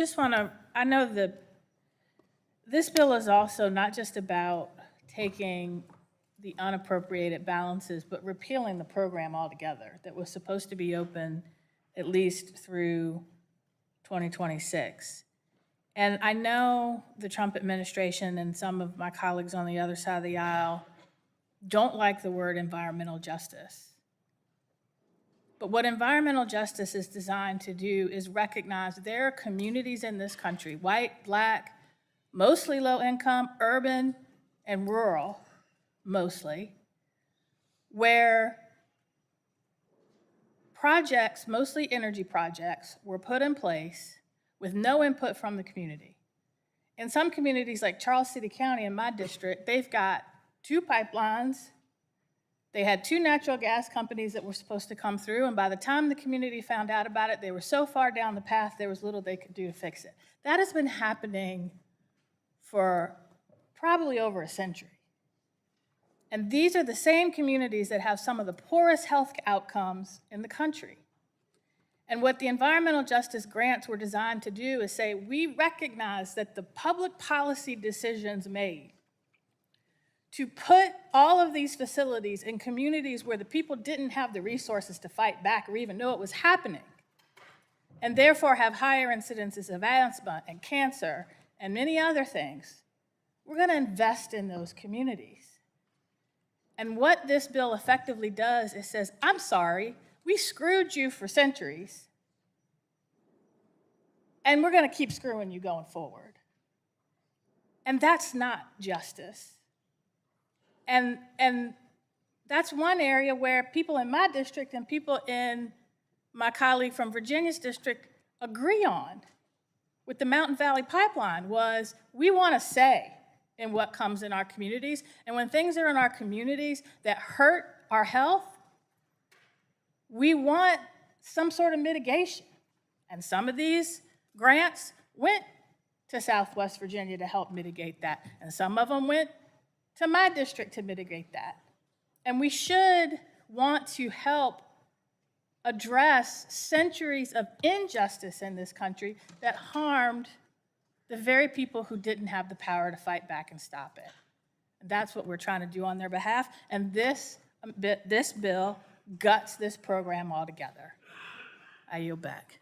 Just want to, I know that this bill is also not just about taking the unappropriated balances, but repealing the program altogether that was supposed to be open at least through 2026. And I know the Trump administration and some of my colleagues on the other side of the aisle don't like the word environmental justice. But what environmental justice is designed to do is recognize there are communities in this country, white, black, mostly low income, urban, and rural, mostly, where projects, mostly energy projects, were put in place with no input from the community. In some communities like Charles City County in my district, they've got 2 pipelines. They had 2 natural gas companies that were supposed to come through, and by the time the community found out about it, they were so far down the path, there was little they could do to fix it. That has been happening for probably over a century. And these are the same communities that have some of the poorest health outcomes in the country. And what the environmental justice grants were designed to do is say, we recognize that the public policy decisions made to put all of these facilities in communities where the people didn't have the resources to fight back or even know it was happening, and therefore have higher incidences of asthma and cancer and many other things, we're going to invest in those communities. And what this bill effectively does is says, I'm sorry, we screwed you for centuries, and we're going to keep screwing you going forward. And that's not justice. And that's one area where people in my district and people in my colleague from Virginia's district agree on with the Mountain Valley Pipeline was we want a say in what comes in our communities. And when things are in our communities that hurt our health, we want some sort of mitigation. And some of these grants went to Southwest Virginia to help mitigate that. And some of them went to my district to mitigate that. And we should want to help address centuries of injustice in this country that harmed the very people who didn't have the power to fight back and stop it. And that's what we're trying to do on their behalf. And this bill guts this program altogether. I yield back.